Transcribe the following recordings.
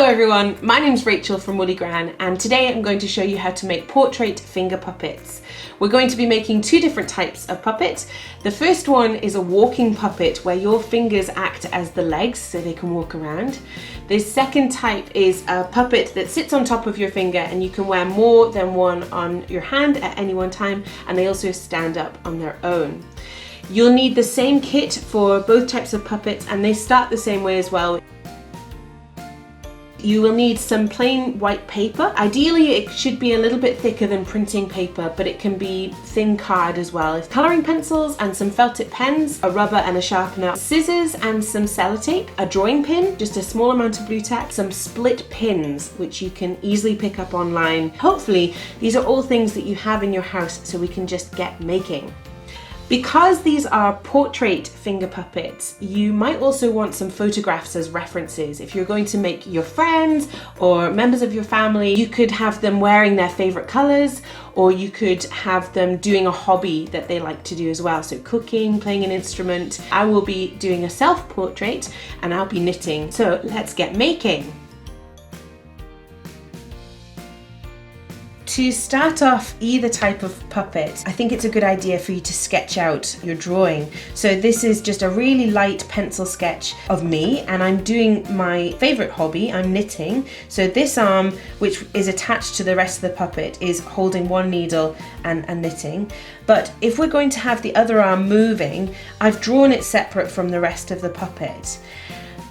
Hello everyone, my name's Rachel from Woolly Gran, and today I'm going to show you how to make portrait finger puppets. We're going to be making two different types of puppets. The first one is a walking puppet where your fingers act as the legs so they can walk around. The second type is a puppet that sits on top of your finger and you can wear more than one on your hand at any one time, and they also stand up on their own. You'll need the same kit for both types of puppets, and they start the same way as well. You will need some plain white paper. Ideally it should be a little bit thicker than printing paper, but it can be thin card as well. Colouring pencils and some felt tip pens, a rubber and a sharpener, scissors and some sellotape, a drawing pin, just a small amount of blue tack, some split pins which you can easily pick up online. Hopefully these are all things that you have in your house so we can just get making. Because these are portrait finger puppets, you might also want some photographs as references. If you're going to make your friends or members of your family, you could have them wearing their favourite colours, or you could have them doing a hobby that they like to do as well. So cooking, playing an instrument. I will be doing a self-portrait and I'll be knitting. So let's get making. To start off either type of puppet, I think it's a good idea for you to sketch out your drawing. So this is just a really light pencil sketch of me, and I'm doing my favourite hobby, I'm knitting. So this arm, which is attached to the rest of the puppet, is holding one needle and knitting. But if we're going to have the other arm moving, I've drawn it separate from the rest of the puppet.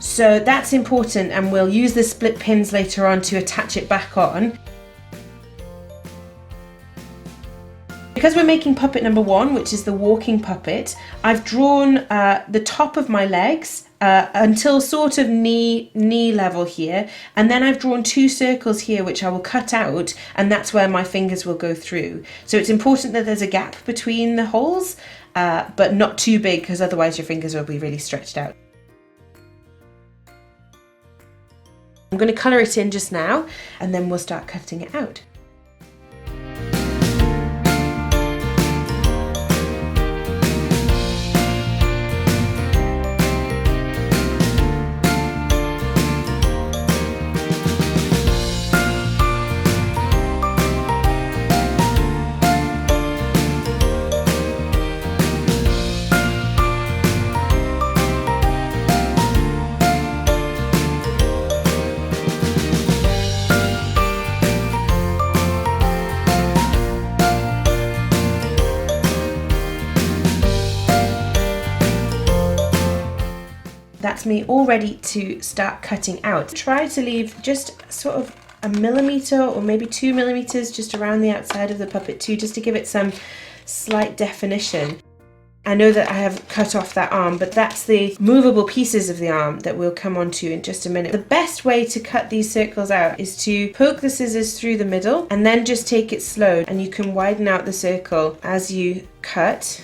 So that's important, and we'll use the split pins later on to attach it back on. Because we're making puppet number one, which is the walking puppet, I've drawn the top of my legs until sort of knee level here, and then I've drawn two circles here which I will cut out, and that's where my fingers will go through. So it's important that there's a gap between the holes, but not too big, because otherwise your fingers will be really stretched out. I'm going to colour it in just now, and then we'll start cutting it out. That's me all ready to start cutting out. Try to leave just sort of a millimetre or maybe 2 millimetres just around the outside of the puppet too, just to give it some slight definition. I know that I have cut off that arm, but that's the movable pieces of the arm that we'll come on to in just a minute. The best way to cut these circles out is to poke the scissors through the middle and then just take it slow, and you can widen out the circle as you cut.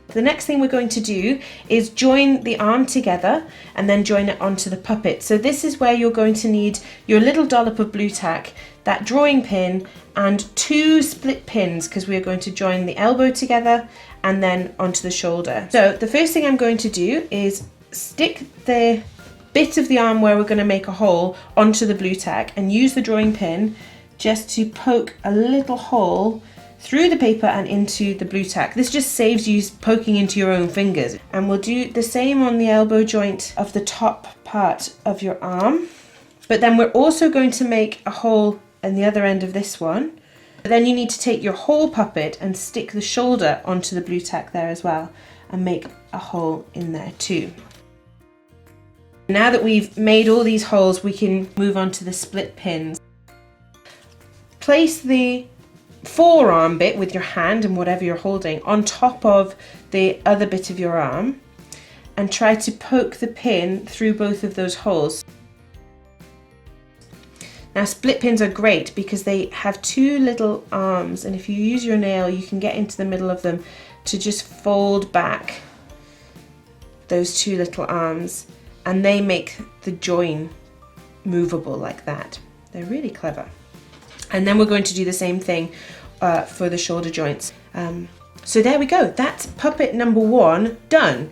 The next thing we're going to do is join the arm together and then join it onto the puppet. So this is where you're going to need your little dollop of blue tack, that drawing pin, and two split pins, because we're going to join the elbow together and then onto the shoulder. So the first thing I'm going to do is stick the bit of the arm where we're going to make a hole onto the blue tack and use the drawing pin just to poke a little hole through the paper and into the blue tack. This just saves you poking into your own fingers. And we'll do the same on the elbow joint of the top part of your arm. But then we're also going to make a hole in the other end of this one. But then you need to take your whole puppet and stick the shoulder onto the blue tack there as well, and make a hole in there too. Now that we've made all these holes, we can move on to the split pins. Place the forearm bit with your hand and whatever you're holding on top of the other bit of your arm, and try to poke the pin through both of those holes. Now split pins are great because they have two little arms, and if you use your nail you can get into the middle of them to just fold back those two little arms, and they make the join movable like that. They're really clever. And then we're going to do the same thing for the shoulder joints. So there we go, that's puppet number one done.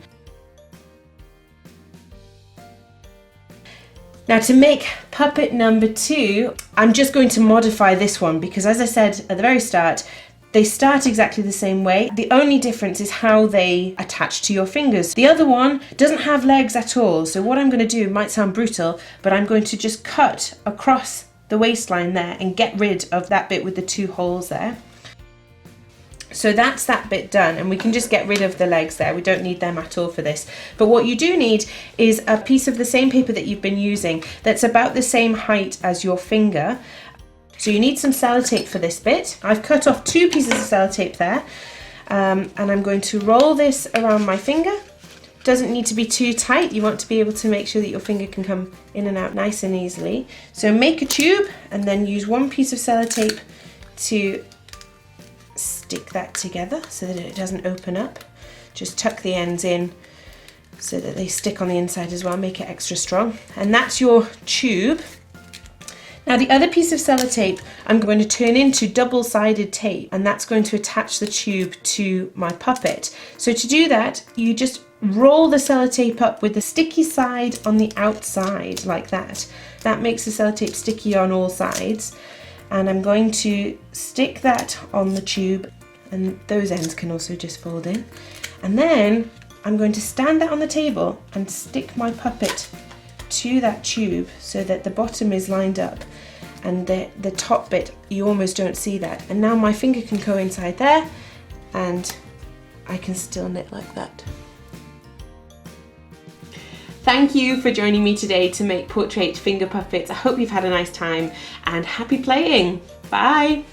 Now to make puppet number 2, I'm just going to modify this one because, as I said at the very start, they start exactly the same way. The only difference is how they attach to your fingers. The other one doesn't have legs at all. So what I'm going to do might sound brutal, but I'm going to just cut across the waistline there and get rid of that bit with the 2 holes there. So that's that bit done, and we can just get rid of the legs there. We don't need them at all for this. But what you do need is a piece of the same paper that you've been using that's about the same height as your finger. So you need some sellotape for this bit. I've cut off 2 pieces of sellotape there, and I'm going to roll this around my finger. Doesn't need to be too tight. You want to be able to make sure that your finger can come in and out nice and easily. So make a tube and then use 1 piece of sellotape to stick that together so that it doesn't open up. Just tuck the ends in so that they stick on the inside as well, make it extra strong. And that's your tube. Now the other piece of sellotape I'm going to turn into double-sided tape, and that's going to attach the tube to my puppet. So to do that, you just roll the sellotape up with the sticky side on the outside like that. That makes the sellotape sticky on all sides. And I'm going to stick that on the tube, and those ends can also just fold in. And then I'm going to stand that on the table and stick my puppet to that tube so that the bottom is lined up and the top bit, you almost don't see that. And now my finger can go inside there and I can still knit like that. Thank you for joining me today to make portrait finger puppets. I hope you've had a nice time and happy playing. Bye!